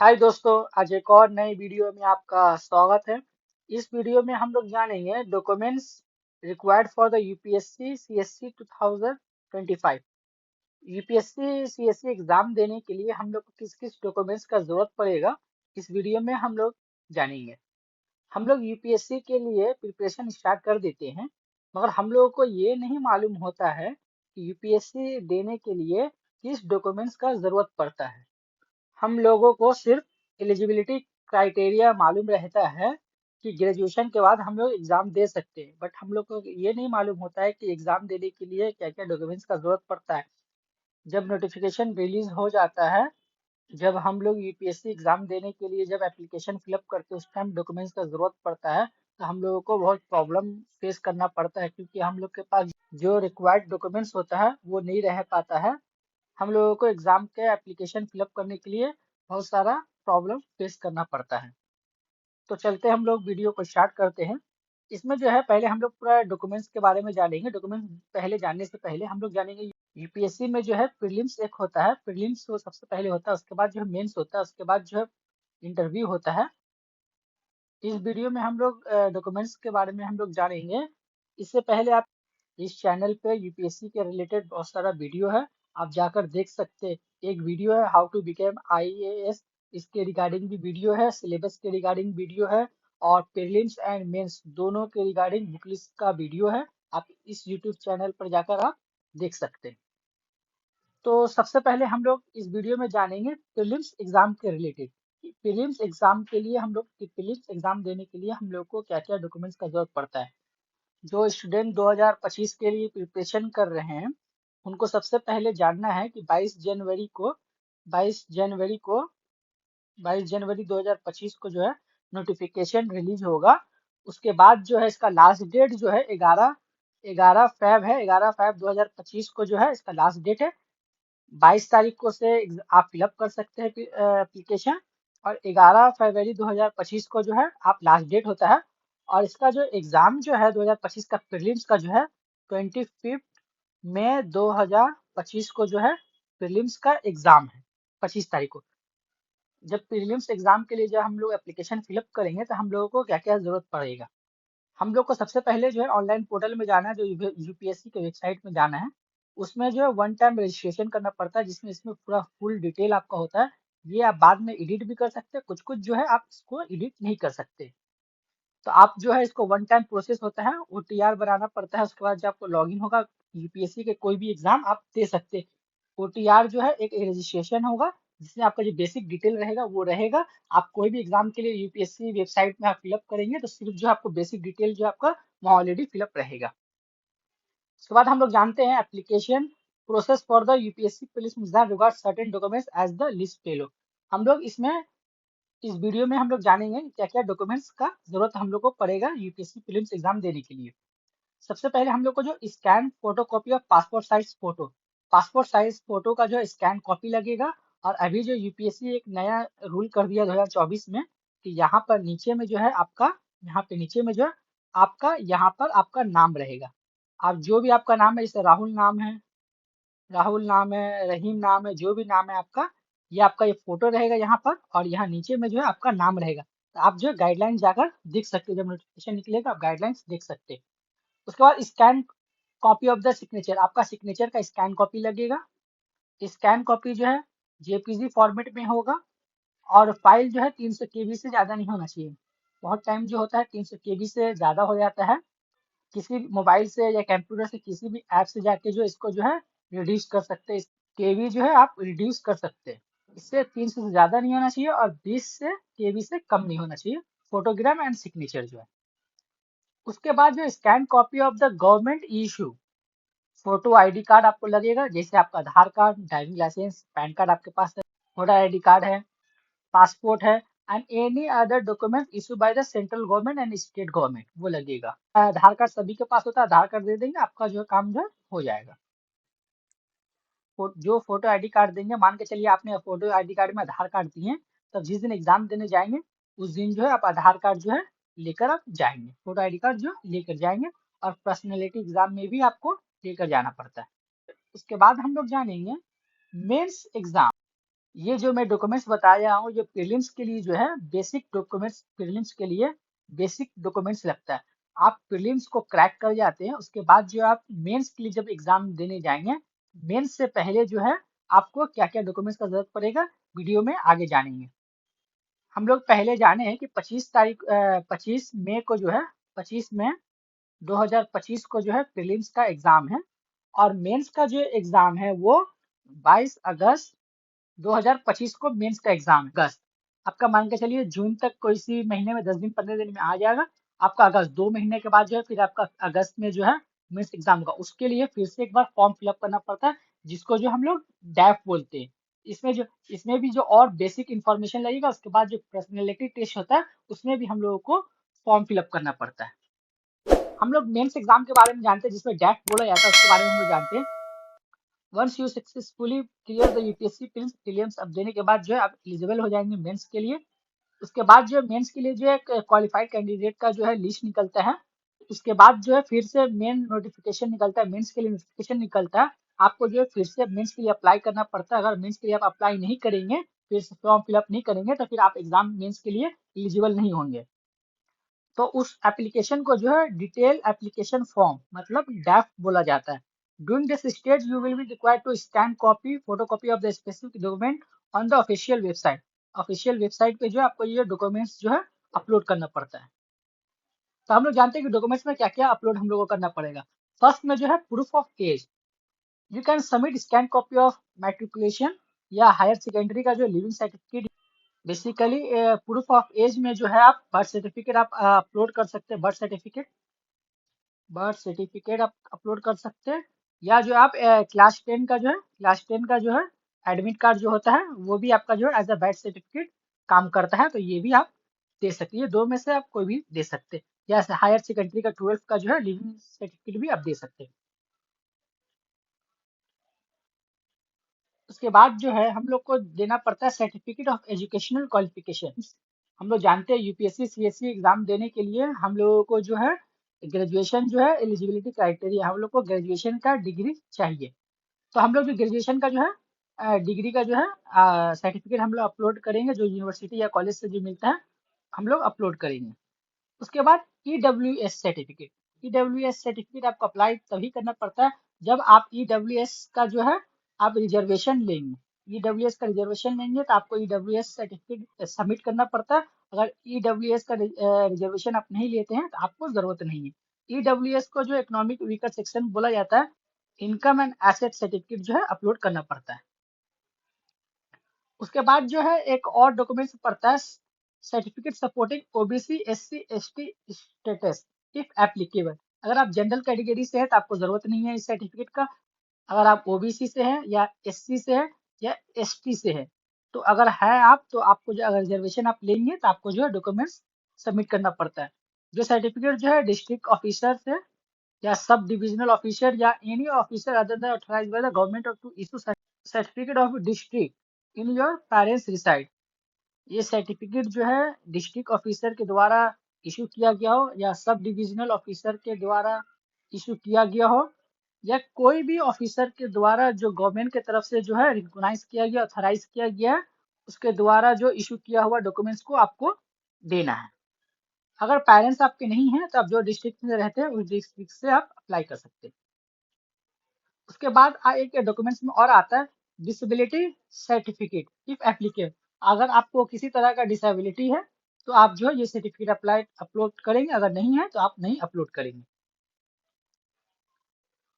हाय दोस्तों, आज एक और नई वीडियो में आपका स्वागत है। इस वीडियो में हम लोग जानेंगे documents required for the UPSC CSC 2025। UPSC CSC exam देने के लिए हम लोग को किस किस डॉक्यूमेंट्स का जरूरत पड़ेगा, इस वीडियो में हम लोग जानेंगे। हम लोग यूपीएससी के लिए प्रिपरेशन स्टार्ट कर देते हैं, मगर हम लोगों को ये नहीं मालूम होता है कि यूपीएससी देने के लिए किस डॉक्यूमेंट्स का जरूरत पड़ता है। हम लोगों को सिर्फ एलिजिबिलिटी क्राइटेरिया मालूम रहता है कि ग्रेजुएशन के बाद हम लोग एग्जाम दे सकते हैं, बट हम लोग को ये नहीं मालूम होता है कि एग्जाम देने के लिए क्या क्या डॉक्यूमेंट्स का जरूरत पड़ता है। जब नोटिफिकेशन रिलीज हो जाता है, जब हम लोग यूपीएससी एग्जाम देने के लिए जब एप्लीकेशन फिलअप करते हैं, उस टाइम डॉक्यूमेंट्स का जरूरत पड़ता है, तो हम लोगों को बहुत प्रॉब्लम फेस करना पड़ता है, क्योंकि हम लोग के पास जो रिक्वायर्ड डॉक्यूमेंट्स होता है वो नहीं रह पाता है। हम लोगों को एग्जाम के एप्लीकेशन फिलअप करने के लिए बहुत सारा प्रॉब्लम फेस करना पड़ता है। तो चलते हम लोग वीडियो को स्टार्ट करते हैं। इसमें जो है पहले हम लोग पूरा डॉक्यूमेंट्स के बारे में जानेंगे। डॉक्यूमेंट्स पहले जानने से पहले हम लोग जानेंगे यूपीएससी में जो है प्रीलिम्स एक होता है। प्रीलिम्स वो सबसे पहले होता है, उसके बाद जो है मेंस होता है, उसके बाद जो है इंटरव्यू होता है। इस वीडियो में हम लोग डॉक्यूमेंट्स के बारे में हम लोग जानेंगे। इससे पहले आप इस चैनल पे यूपीएससी के रिलेटेड बहुत सारा वीडियो है, आप जाकर देख सकते हैं। एक वीडियो है हाउ टू बिकेम आईएएस, इसके रिगार्डिंग भी वीडियो है, सिलेबस के रिगार्डिंग वीडियो है, और प्रीलिम्स एंड मेंस दोनों के रिगार्डिंग बुक लिस्ट का वीडियो है। आप इस यूट्यूब चैनल पर जाकर आप देख सकते हैं। तो सबसे पहले हम लोग इस वीडियो में जानेंगे प्रीलिम्स एग्जाम के रिलेटेड। प्रीलिम्स एग्जाम के लिए हम लोग प्रीलिम्स एग्जाम देने के लिए हम लोग को क्या क्या डॉक्यूमेंट्स का जरूरत पड़ता है। जो स्टूडेंट 2025 के लिए प्रिपरेशन कर रहे हैं, उनको सबसे पहले जानना है कि 22 जनवरी को 22 जनवरी 2025 को जो है नोटिफिकेशन रिलीज होगा। उसके बाद जो है इसका लास्ट डेट जो है 11 फेब है। 11 फेब 2025 को जो है इसका लास्ट डेट है। 22 तारीख को से आप फिलअप कर सकते हैं एप्लीकेशन, और 11 फरवरी 2025 को जो है आप लास्ट डेट होता है। और इसका जो एग्जाम जो है 2025 का प्रीलिम्स का जो है 25 मई 2025 को जो है प्रीलिम्स का एग्जाम है। 25 तारीख को जब प्रीलिम्स एग्जाम के लिए जब हम लोग एप्लीकेशन फिलअप करेंगे, तो हम लोगों को क्या क्या जरूरत पड़ेगा। हम लोग को सबसे पहले जो है ऑनलाइन पोर्टल में जाना है, जो यूपीएससी के वेबसाइट में जाना है। उसमें जो है वन टाइम रजिस्ट्रेशन करना पड़ता है, जिसमें इसमें पूरा फुल डिटेल आपका होता है। ये आप बाद में एडिट भी कर सकते हैं, कुछ कुछ जो है आप इसको एडिट नहीं कर सकते। तो आप जो है इसको वन टाइम प्रोसेस होता है, ओटीआर बनाना पड़ता है। उसके बाद जब आपको लॉगिन होगा, यूपीएससी के कोई भी एग्जाम आप दे सकते हैं। ओटीआर जो है एक रजिस्ट्रेशन होगा, जिसमें आपका जो बेसिक डिटेल रहेगा वो रहेगा। आप कोई भी एग्जाम के लिए यूपीएससी वेबसाइट में आप फिलअप करेंगे, तो सिर्फ जो आपको बेसिक डिटेल जो आपका वहाँ ऑलरेडी फिलअप रहेगा। उसके बाद हम लोग जानते हैं application process for the UPSC police exam regard certain documents as the list follow. हम लोग इसमें इस वीडियो में हम लोग जानेंगे क्या क्या डॉक्यूमेंट्स का जरूरत हम लोग को पड़ेगा यूपीएससी प्रीलिम्स एग्जाम देने के लिए। सबसे पहले हम लोग को जो scan photo copy of passport size photo का जो स्कैन कॉपी लगेगा। और अभी जो यूपीएससी एक नया रूल कर दिया 2024 में, कि यहाँ पर नीचे में जो है आपका, यहाँ पे नीचे में जो है आपका, यहाँ पर आपका नाम रहेगा। आप जो भी आपका नाम है, जैसे राहुल नाम है, रहीम नाम है, जो भी नाम है आपका, ये आपका ये फोटो रहेगा यहाँ पर, और यहाँ नीचे में जो है आपका नाम रहेगा। तो आप जो है गाइडलाइन जाकर देख सकते हो, जब नोटिफिकेशन निकलेगा आप गाइडलाइंस देख सकते हैं। उसके बाद scan copy of the signature, आपका सिग्नेचर का स्कैन कॉपी लगेगा। स्कैन कॉपी जो है जेपीजी फॉर्मेट में होगा, और फाइल जो है 300 केबी से ज़्यादा नहीं होना चाहिए। बहुत टाइम जो होता है 300 केबी से ज़्यादा हो जाता है। किसी भी मोबाइल से या कंप्यूटर से किसी भी ऐप से जाके जो इसको जो है रिड्यूस कर सकते हैं। केबी जो है आप रिड्यूस कर सकते हैं। इससे 300 से ज़्यादा नहीं होना चाहिए, और 20 से केबी से कम नहीं होना चाहिए। फोटोग्राफ एंड सिग्नेचर जो है। उसके बाद जो scan copy of the government issue photo ID card आपको लगेगा, जैसे आपका Aadhaar card, driving licence, PAN card आपके पास है, वोटर आईडी कार्ड है, पासपोर्ट है, and any other document issue by the central government and state government, वो लगेगा। आधार कार्ड सभी के पास होता है, आधार कार्ड दे देंगे, आपका जो है काम जो है हो जाएगा। जो फोटो आईडी कार्ड देंगे, मान के चलिए आपने फोटो आईडी कार्ड में आधार कार्ड दिए, तब जिस दिन एग्जाम देने जाएंगे उस दिन जो है आप आधार कार्ड जो है लेकर आप जाएंगे, फोटो आईडी कार्ड जो लेकर जाएंगे। और पर्सनैलिटी एग्जाम में भी आपको लेकर जाना पड़ता है। उसके बाद हम लोग जानेंगे मेंस एग्जाम। ये जो मैं डॉक्यूमेंट्स बताया हूँ, ये प्रीलिम्स के लिए जो है बेसिक डॉक्यूमेंट्स, प्रीलिम्स के लिए बेसिक डॉक्यूमेंट्स लगता है। आप प्रीलिम्स को क्रैक कर जाते हैं, उसके बाद जो आप मेंस के लिए जब एग्जाम देने जाएंगे, मेंस से पहले जो है आपको क्या क्या डॉक्यूमेंट्स का जरूरत पड़ेगा, वीडियो में आगे जानेंगे। हम लोग पहले जाने हैं कि 25 मई को जो है, 25 मई 2025 को जो है प्रीलिम्स का एग्जाम है, और मेंस का जो एग्जाम है वो 22 अगस्त 2025 को मेंस का एग्जाम है। अगस्त, आपका मान के चलिए जून तक कोई इसी महीने में 10 दिन 15 दिन में आ जाएगा। आपका अगस्त 2 महीने के बाद जो है फिर आपका अगस्त में जो है मेंस एग्जाम होगा। उसके लिए फिर से एक बार फॉर्म फिलअप करना पड़ता है, जिसको जो हम लोग डैफ बोलते हैं। इसमें भी जो और बेसिक इंफॉर्मेशन लगेगा, उसके बाद जो पर्सनैलिटी टेस्ट होता है उसमें भी हम लोगों को फॉर्म फिलअप करना पड़ता है। हम लोग मेंस एग्जाम के बारे में जानते हैं, जिसमें डैफ बोला जाता है, उसके बारे में हम लोग जानते हैं। Once you successfully clear the UPSC prelims अब देने के बाद जो है आप एलिजिबल हो जाएंगे मेंस के लिए। उसके बाद जो है मेंस के लिए जो है क्वालिफाइड कैंडिडेट का जो है लिस्ट निकलता है। उसके बाद जो है फिर से मेन नोटिफिकेशन निकलता है, मेंस के लिए नोटिफिकेशन निकलता है। आपको जो है फिर से मेंस के लिए अप्लाई करना पड़ता है। अगर मेंस के लिए आप अप्लाई नहीं करेंगे, फिर से फॉर्म फिलअप नहीं करेंगे, तो फिर आप एग्जाम मेंस के लिए एलिजिबल नहीं होंगे। तो उस एप्लीकेशन को जो है डिटेल एप्लीकेशन फॉर्म मतलब डैफ बोला जाता है। During this stage, you will be required to scan copy, photocopy of the specific document on the official website. Official website पे जो है आपको ये डॉक्यूमेंट्स जो है अपलोड करना पड़ता है। तो हम लोग जानते हैं कि डॉक्यूमेंट्स में क्या क्या अपलोड हम लोग को करना पड़ेगा। फर्स्ट में जो है proof of age. You can submit scan copy of matriculation या हायर सेकेंडरी का जो leaving certificate. Basically proof of age में जो है आप बर्थ सर्टिफिकेट आप अपलोड कर सकते हैं। बर्थ सर्टिफिकेट आप अपलोड कर सकते हैं, या जो आप क्लास 10 का जो है एडमिट कार्ड जो होता है वो भी आपका जो है एज अ बर्थ सर्टिफिकेट काम करता है, तो ये भी आप दे सकते हैं। ये दो में से आप कोई भी दे सकते हैं, या हायर सेकेंडरी का 12th का जो है लिविंग सर्टिफिकेट भी आप दे सकते हैं। उसके बाद जो है हम लोग को देना पड़ता है सर्टिफिकेट ऑफ एजुकेशनल क्वालिफिकेशन। हम लोग जानते हैं यूपीएससी सीएससी एग्जाम देने के लिए हम लोगों को जो है ग्रेजुएशन जो है एलिजिबिलिटी क्राइटेरिया, हम लोग को ग्रेजुएशन का डिग्री चाहिए। तो हम लोग जो ग्रेजुएशन का जो है डिग्री का जो है सर्टिफिकेट हम लोग अपलोड करेंगे, जो यूनिवर्सिटी या कॉलेज से जो मिलता है हम लोग अपलोड करेंगे। उसके बाद ईडब्ल्यूएस सर्टिफिकेट। ईडब्ल्यूएस सर्टिफिकेट आपको अप्लाई तभी करना पड़ता है जब आप ईडब्ल्यूएस का जो है आप रिजर्वेशन लेंगे। ईडब्ल्यूएस का रिजर्वेशन लेंगे तो आपको ईडब्ल्यूएस सर्टिफिकेट सबमिट करना पड़ता है। अगर ईडब्ल्यूएस का रिजर्वेशन आप नहीं लेते हैं तो आपको जरूरत नहीं है। ईडब्ल्यूएस को जो इकोनॉमिक वीकर सेक्शन बोला जाता है, इनकम एंड एसेट सर्टिफिकेट जो है अपलोड करना पड़ता है। उसके बाद जो है एक और डॉक्यूमेंट्स पड़ता है, certificate supporting OBC SC ST status if applicable. अगर आप जनरल कैटेगरी से है तो आपको जरूरत नहीं है इस सर्टिफिकेट का। अगर आप ओबीसी से हैं या एससी से है या एसटी से है, तो अगर है आप तो आपको जो अगर रिजर्वेशन आप लेंगे तो आपको जो है डॉक्यूमेंट्स सबमिट करना पड़ता है। जो सर्टिफिकेट जो है डिस्ट्रिक्ट ऑफिसर से या सब डिविजनल ऑफिसर या any officer other than authorized by the government to issue certificate of district in your parents reside. ये सर्टिफिकेट जो है डिस्ट्रिक्ट ऑफिसर के द्वारा इशू किया गया हो या सब डिविजनल ऑफिसर के द्वारा इशू किया गया हो, या कोई भी ऑफिसर के द्वारा जो गवर्नमेंट के तरफ से जो है रिकॉग्नाइज किया गया, ऑथराइज किया गया है, उसके द्वारा जो इशू किया हुआ डॉक्यूमेंट्स को आपको देना है। अगर पेरेंट्स आपके नहीं हैं तो आप जो डिस्ट्रिक्ट में रहते हैं उस डिस्ट्रिक्ट से आप अप्लाई कर सकते हैं। उसके बाद एक डॉक्यूमेंट्स में और आता है डिसेबिलिटी सर्टिफिकेट इफ एप्लीकेबल। अगर आपको किसी तरह का डिसेबिलिटी है तो आप जो है ये सर्टिफिकेट अप्लाई अपलोड करेंगे, अगर नहीं है तो आप नहीं अपलोड करेंगे।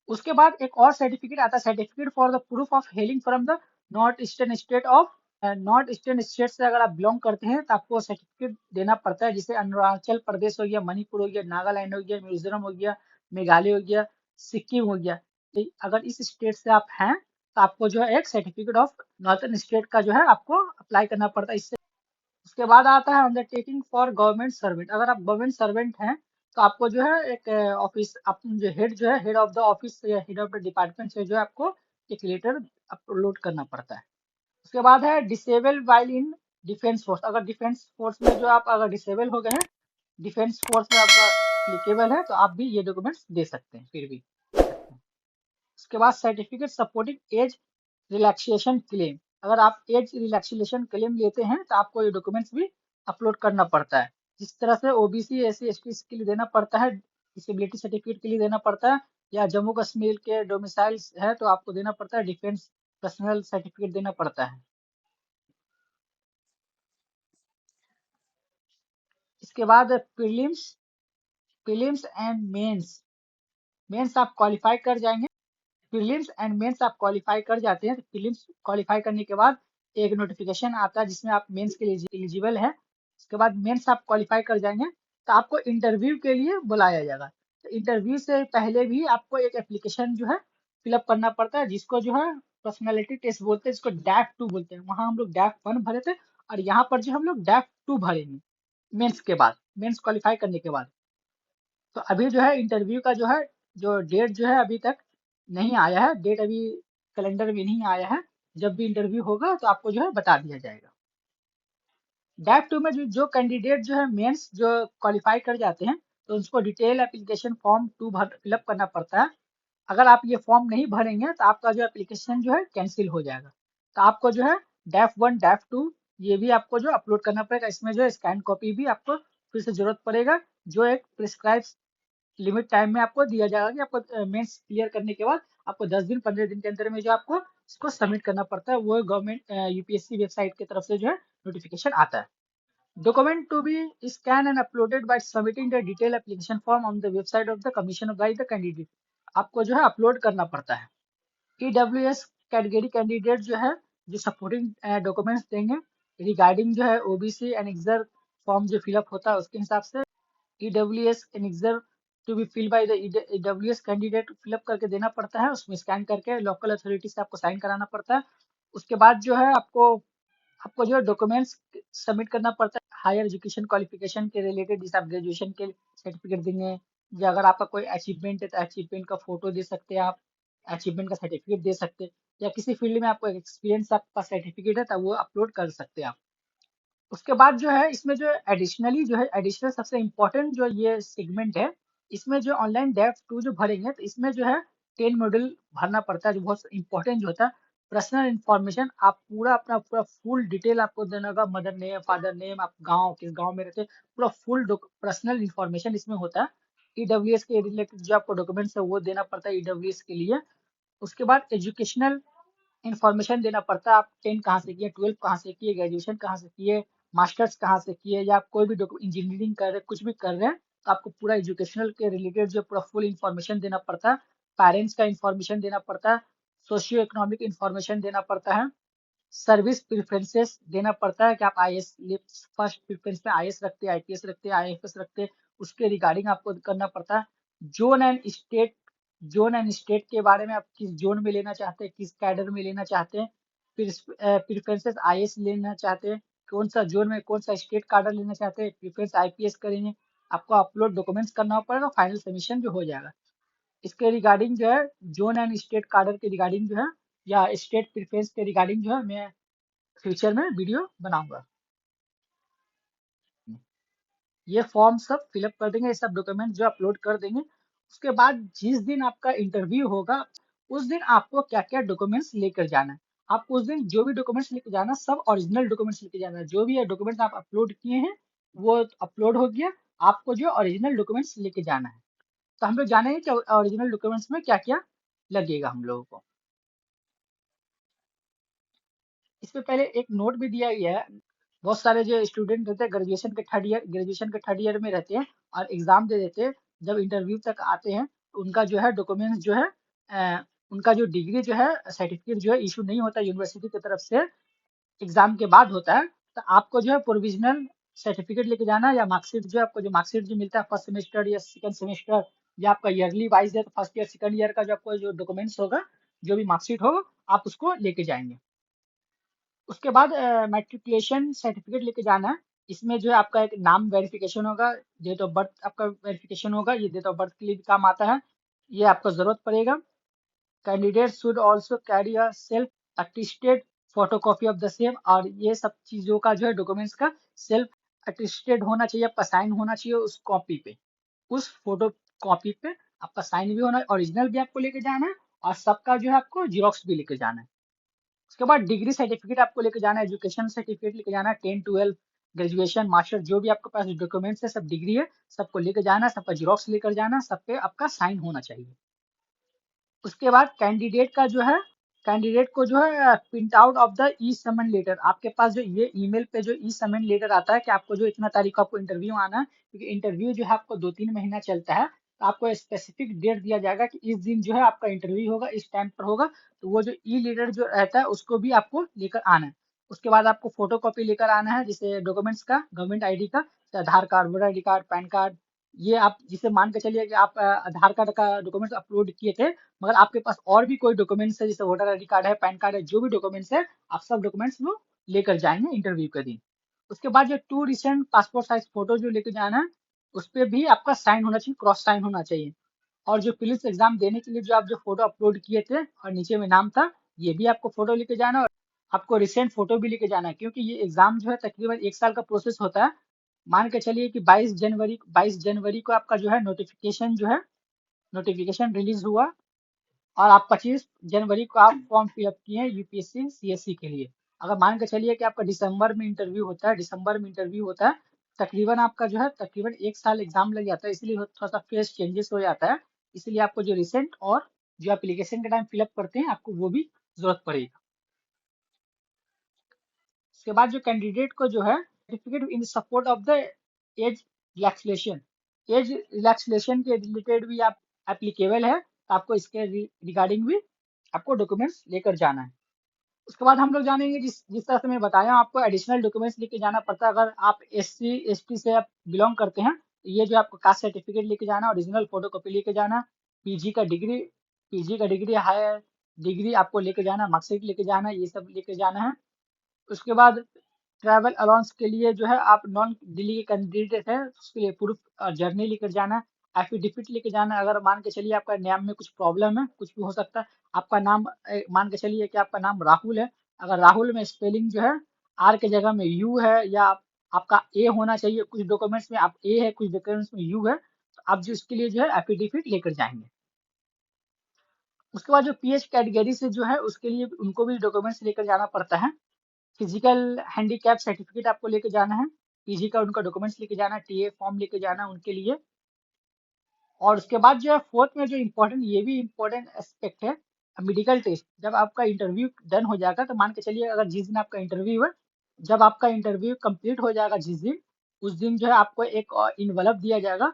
उसके बाद एक और सर्टिफिकेट आता है, certificate for the proof of hailing from the north eastern state of. North eastern state से अगर आप बिलोंग करते हैं तो आपको सर्टिफिकेट देना पड़ता है, जिसे अरुणाचल प्रदेश हो गया, मणिपुर हो गया, नागालैंड हो गया, मिजोरम हो गया, मेघालय हो गया, सिक्किम हो गया। तो अगर इस स्टेट से आप हैं तो आपको जो है एक सर्टिफिकेट ऑफ नॉर्थन स्टेट का जो है आपको अप्लाई करना पड़ता है इससे। उसके बाद आता है अंडरटेकिंग फॉर गवर्नमेंट सर्वेंट। अगर आप गवर्नमेंट सर्वेंट हैं तो आपको जो है एक ऑफिस जो हेड जो है हेड ऑफ द ऑफिस या हेड ऑफ द डिपार्टमेंट से जो है आपको एक लेटर अपलोड करना पड़ता है। उसके बाद है disable while in defence force. अगर डिफेंस फोर्स में जो आप अगर डिसेबल हो गए हैं, डिफेंस फोर्स में आपका एप्लीकेबल है, तो आप भी ये डॉक्यूमेंट्स दे सकते हैं फिर भी। उसके बाद certificate supporting age relaxation claim. अगर आप एज रिलैक्सेशन क्लेम लेते हैं तो आपको ये डॉक्यूमेंट्स भी अपलोड करना पड़ता है। जिस तरह से ओबीसी एससी एसटी के लिए देना पड़ता है, डिसेबिलिटी सर्टिफिकेट के लिए देना पड़ता है, या जम्मू कश्मीर के डोमिसाइल है तो आपको देना पड़ता है डिफेंस पर्सनल सर्टिफिकेट देना पड़ता है। इसके बाद prelims prelims and mains. Mains आप क्वालिफाई कर जाएंगे, प्रीलिम्स एंड मेंस आप क्वालिफाई कर जाते हैं तो प्रीलिम्स क्वालिफाई करने के बाद एक नोटिफिकेशन आता है जिसमें आप मेंस के लिए एलिजिबल है। उसके बाद मेंस आप क्वालिफाई कर जाएंगे तो आपको इंटरव्यू के लिए बुलाया जाएगा। तो इंटरव्यू से पहले भी आपको एक एप्लीकेशन जो है फिलअप करना पड़ता है, जिसको जो है पर्सनालिटी टेस्ट बोलते हैं, जिसको डैफ 2 बोलते हैं। वहाँ हम लोग डैफ 1 भरे थे और यहाँ पर जो हम लोग डैफ 2 भरेंगे मेंस के बाद, मेंस क्वालिफाई करने के बाद। तो अभी जो है इंटरव्यू का जो है जो डेट जो है अभी तक नहीं आया है, डेट अभी कैलेंडर में नहीं आया है। जब भी इंटरव्यू होगा तो आपको जो है बता दिया जाएगा। डैप टू में जो कैंडिडेट जो है मेंस जो क्वालिफाई कर जाते हैं तो उसको डिटेल एप्लीकेशन फॉर्म 2 भर फिलअप करना पड़ता है। अगर आप ये फॉर्म नहीं भरेंगे तो आपका जो एप्लीकेशन जो है कैंसिल हो जाएगा। तो आपको जो है डैफ 1 डैफ 2 ये भी आपको जो अपलोड करना पड़ेगा। इसमें जो स्कैन कॉपी भी आपको फिर से जरूरत पड़ेगा, जो एक प्रिस्क्राइब लिमिट टाइम में आपको दिया जाएगा कि आपको मेंस क्लियर करने के बाद आपको 10 दिन 15 दिन के अंदर में जो आपको इसको सबमिट करना पड़ता है। वो गवर्नमेंट यूपीएससी वेबसाइट की तरफ से जो है नोटिफिकेशन आता है। Document to be scan and uploaded by submitting the detail application form on the website of the commission by the candidate. आपको जो है अपलोड करना पड़ता है। ईडब्ल्यूएस कैटेगरी कैंडिडेट जो है जो सपोर्टिंग डॉक्यूमेंट्स देंगे रिगार्डिंग जो है ओबीसी एंड एक्सर फॉर्म जो फिलअप होता है उसके हिसाब से EWS annexure to be fill by the EWS candidate fill up करके देना पड़ता है। उसमें स्कैन करके लोकल अथॉरिटी से आपको साइन कराना पड़ता है। उसके बाद जो है आपको आपको जो है डॉक्यूमेंट्स सबमिट करना पड़ता है हायर एजुकेशन क्वालिफिकेशन के रिलेटेड। जैसे आप ग्रेजुएशन के सर्टिफिकेट देंगे, या अगर आपका कोई अचीवमेंट है तो अचीवमेंट का फोटो दे सकते हैं आप, अचीवमेंट का सर्टिफिकेट दे सकते हैं, या किसी फील्ड में आपको एक्सपीरियंस आपका सर्टिफिकेट है तो वो अपलोड कर सकते हैं आप। उसके बाद जो है इसमें जो एडिशनली जो है एडिशनल सबसे इम्पोर्टेंट जो ये सेगमेंट है, इसमें जो ऑनलाइन डेफ 2 जो भरेंगे तो इसमें जो है 10 मॉड्यूल भरना पड़ता है जो बहुत इम्पोर्टेंट जो होता है। पर्सनल इन्फॉर्मेशन आप पूरा अपना पूरा फुल डिटेल आपको देना होगा, मदर नेम फादर नेम, आप गाँव किस गाँव में रहते हैं, पूरा फुल पर्सनल इन्फॉर्मेशन इसमें होता है। ईडब्ल्यूएस के रिलेटेड जो आपको डॉक्यूमेंट्स है वो देना पड़ता है ईडब्ल्यूएस के लिए। उसके बाद एजुकेशनल इन्फॉर्मेशन देना पड़ता है। आप 10 कहाँ से किए, 12 कहाँ से किए, ग्रेजुएशन कहाँ से किए, मास्टर्स कहाँ से किए, या आप कोई भी इंजीनियरिंग कर रहे हैं, कुछ भी कर रहे हैं तो आपको पूरा एजुकेशनल के रिलेटेड जो पूरा फुल इन्फॉर्मेशन देना पड़ता है। पेरेंट्स का इन्फॉर्मेशन देना पड़ता है, सोशियो इकोनॉमिक इन्फॉर्मेशन देना पड़ता है, सर्विस प्रेफरेंसेस देना पड़ता है कि आप आईएएस फर्स्ट प्रेफरेंस में आईएएस रखते हैं, आईपीएस रखते हैं, आईएफएस रखते हैं, उसके रिगार्डिंग आपको करना पड़ता है। Zone and state zone and state के बारे में आप किस जोन में लेना चाहते हैं, किस कैडर में लेना चाहते हैं, फिर प्रेफरेंसेस आईएएस लेना चाहते हैं, कौन सा जोन में कौन सा स्टेट कैडर लेना चाहते हैं, प्रेफरेंस आईपीएस करेंगे। आपको अपलोड डॉक्यूमेंट्स करना पड़ेगा, फाइनल सबमिशन जो हो जाएगा। इसके रिगार्डिंग जो है जोन एंड स्टेट कैडर के रिगार्डिंग जो है या स्टेट प्रेफरेंस के रिगार्डिंग जो है मैं फ्यूचर में वीडियो बनाऊंगा। ये फॉर्म सब फिलअप कर देंगे, ये सब डॉक्यूमेंट जो अपलोड कर देंगे। उसके बाद जिस दिन आपका इंटरव्यू होगा उस दिन आपको क्या क्या डॉक्यूमेंट्स लेकर जाना है। आपको उस दिन जो भी डॉक्यूमेंट्स लेकर जाना है सब ओरिजिनल डॉक्यूमेंट्स लेकर जाना है। जो भी डॉक्यूमेंट्स आप अपलोड किए हैं वो अपलोड हो गया, आपको जो ओरिजिनल डॉक्यूमेंट्स लेके जाना है। तो हम लोग जानेंगे कि ओरिजिनल डॉक्यूमेंट्स में क्या क्या लगेगा हम लोगों को। इसमें पहले एक नोट भी दिया गया है। बहुत सारे जो स्टूडेंट रहते हैं ग्रेजुएशन के थर्ड ईयर में रहते हैं और एग्जाम दे देते हैं, जब इंटरव्यू तक आते हैं तो उनका जो है डॉक्यूमेंट्स जो है उनका जो डिग्री जो है सर्टिफिकेट जो है इशू नहीं होता यूनिवर्सिटी की तरफ से, एग्जाम के बाद होता है। तो आपको जो है प्रोविजनल सर्टिफिकेट लेके जाना है, या मार्कशीट जो है आपको जो मार्कशीट जो मिलता है फर्स्ट सेमेस्टर या सेकंड सेमेस्टर, या आपका ईयरली वाइज है तो फर्स्ट ईयर सेकंड ईयर का जो आपको जो डॉक्यूमेंट्स होगा, जो भी मार्कशीट होगा आप उसको लेके जाएंगे। उसके बाद मैट्रिकुलेशन सर्टिफिकेट लेके जाना है। इसमें जो है आपका एक नाम वेरिफिकेशन होगा, डेट ऑफ बर्थ आपका वेरिफिकेशन होगा, ये डेट ऑफ बर्थ के लिए भी काम आता है, ये आपको जरूरत पड़ेगा। Candidate should also carry a self attested photocopy of the same, और ये सब चीजों का जो है डॉक्यूमेंट्स का सेल्फ अटेस्टेड होना चाहिए, आपका साइन होना चाहिए उस कॉपी पे, उस फोटो कॉपी पे आपका साइन भी होना है, ओरिजिनल भी आपको लेके जाना है और सबका जो है आपको जीरोक्स भी लेके जाना है। उसके बाद डिग्री सर्टिफिकेट आपको लेके जाना है, एजुकेशन सर्टिफिकेट लेके जाना है, 10 12 ग्रेजुएशन मास्टर जो भी आपके पास डॉक्यूमेंट्स है, सब डिग्री है, सबको लेके जाना है, सबका जीरोक्स लेकर जाना है, सब पे आपका साइन होना चाहिए। उसके बाद कैंडिडेट का जो है, कैंडिडेट को जो है print out of the e summon letter, आपके पास जो ये ईमेल पे जो ई समन लेटर आता है कि आपको जो इतना तारीख को आपको इंटरव्यू आना है, क्योंकि इंटरव्यू जो है आपको 2-3 महीना चलता है, तो आपको स्पेसिफिक डेट दिया जाएगा कि इस दिन जो है आपका इंटरव्यू होगा, इस टाइम पर होगा, तो वो जो ई लेटर जो रहता है उसको भी आपको लेकर आना है। उसके बाद आपको फोटो कॉपी लेकर आना है, जैसे डॉक्यूमेंट्स का, गवर्नमेंट आईडी का, Aadhaar card, voter ID card, PAN card, ये आप जिसे मान के चलिए कि आप आधार कार्ड का डॉक्यूमेंट्स अपलोड किए थे, मगर आपके पास और भी कोई डॉक्यूमेंट्स है, जैसे वोटर आईडी कार्ड है, पैन कार्ड है, जो भी डॉक्यूमेंट्स है, आप सब डॉक्यूमेंट्स वो लेकर जाएंगे इंटरव्यू के दिन। उसके बाद जो 2 रिसेंट पासपोर्ट साइज फोटो जो लेकर जाना है, उस पर भी आपका साइन होना चाहिए, क्रॉस साइन होना चाहिए। और जो पुलिस एग्जाम देने के लिए जो आप जो फोटो अपलोड किए थे और नीचे में नाम था, ये भी आपको फोटो लेके जाना है, और आपको रिसेंट फोटो भी लेके जाना है, क्योंकि ये एग्जाम जो है तकरीबन 1 साल का प्रोसेस होता है। मान के चलिए कि 22 जनवरी को आपका जो है नोटिफिकेशन रिलीज हुआ, और आप 25 जनवरी को आप फॉर्म फिलअप किए हैं यूपीएससी सीएससी के लिए। अगर मान के चलिए कि आपका दिसंबर में इंटरव्यू होता है, तकरीबन आपका जो है तकरीबन 1 साल एग्जाम लग जाता है, इसलिए थोड़ा सा फेस चेंजेस हो जाता है। इसलिए आपको जो रिसेंट और जो एप्लीकेशन के टाइम फिलअप करते हैं, आपको वो भी जरूरत पड़ेगी। उसके बाद जो कैंडिडेट को जो है certificate in support of the age relaxation, age relaxation के रिलेटेड भी आप एप्लीकेबल है, तो आपको इसके रिगार्डिंग भी आपको डॉक्यूमेंट्स लेकर जाना है। उसके बाद हम लोग जानेंगे, जिस जिस तरह से मैं बताया, आपको एडिशनल डॉक्यूमेंट्स लेके जाना पड़ता है। अगर आप एससी एसटी से आप बिलोंग करते हैं, तो ये जो आपको कास्ट सर्टिफिकेट लेके जाना, ओरिजिनल फोटो कॉपी लेके जाना, पीजी का डिग्री पीजी का डिग्री हायर डिग्री आपको लेके जाना, मार्कशीट लेके जाना, ये सब लेके जाना है। उसके बाद ट्रैवल अलाउंस के लिए जो है, आप नॉन दिल्ली के कैंडिडेट है, उसके लिए प्रूफ जर्नी लेकर जाना है, एफिडेविट लेके जाना है। अगर मान के चलिए आपका नाम में कुछ प्रॉब्लम है, कुछ भी हो सकता है, आपका नाम मान के चलिए कि आपका नाम राहुल है, अगर राहुल में स्पेलिंग जो है आर के जगह में यू है, या आपका ए होना चाहिए, कुछ डॉक्यूमेंट्स में आप ए है, कुछ डॉक्यूमेंट्स में यू है, तो आप जो इसके लिए जो है एफिडेविट लेकर जाएंगे। उसके बाद जो पीएच कैटेगरी से जो है, उसके लिए उनको भी डॉक्यूमेंट्स लेकर जाना पड़ता है। फिजिकल हैंडीकैप सर्टिफिकेट आपको लेके जाना है, पीजी का उनका डॉक्यूमेंट्स लेके जाना है, टीए फॉर्म लेके जाना है उनके लिए। और उसके बाद जो है फोर्थ में जो इम्पोर्टेंट, ये भी इम्पोर्टेंट एस्पेक्ट है, मेडिकल टेस्ट। जब आपका इंटरव्यू डन हो जाएगा, तो मान के चलिए अगर जिस दिन आपका इंटरव्यू है, जब आपका इंटरव्यू कंप्लीट हो जाएगा जिस दिन, उस दिन जो है आपको एक इन्वेलप दिया जाएगा।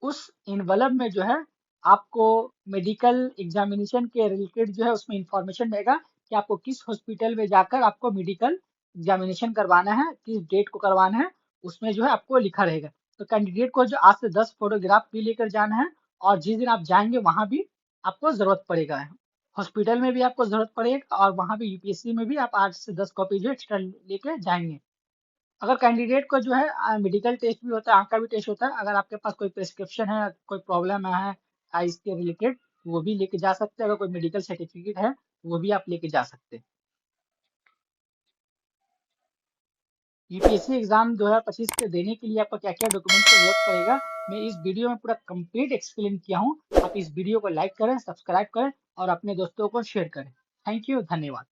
उस इन्वेलप में जो है आपको मेडिकल एग्जामिनेशन के रिलेटेड जो है उसमें इंफॉर्मेशन रहेगा कि आपको किस हॉस्पिटल में जाकर आपको मेडिकल एग्जामिनेशन करवाना है, किस डेट को करवाना है, उसमें जो है आपको लिखा रहेगा। तो कैंडिडेट को जो 8 से 10 फोटोग्राफ भी लेकर जाना है, और जिस दिन आप जाएंगे वहां भी आपको जरूरत पड़ेगा, हॉस्पिटल में भी आपको जरूरत पड़ेगा, और वहां भी यूपीएससी में भी आप 8 से 10 कॉपी जो एक्स्ट्रा लेके जाएंगे। अगर कैंडिडेट को जो है मेडिकल टेस्ट भी होता है, आंख का भी टेस्ट होता है, अगर आपके पास कोई प्रिस्क्रिप्शन है, कोई प्रॉब्लम है आईज के रिलेटेड, वो भी लेके जा सकते हैं। अगर कोई मेडिकल सर्टिफिकेट है, वो भी आप लेके जा सकते हैं। यूपीएससी एग्जाम 2025 के देने के लिए आपको क्या क्या डॉक्यूमेंट्स की जरूरत पड़ेगा, मैं इस वीडियो में पूरा कंप्लीट एक्सप्लेन किया हूँ। आप इस वीडियो को लाइक करें, सब्सक्राइब करें, और अपने दोस्तों को शेयर करें। थैंक यू, धन्यवाद।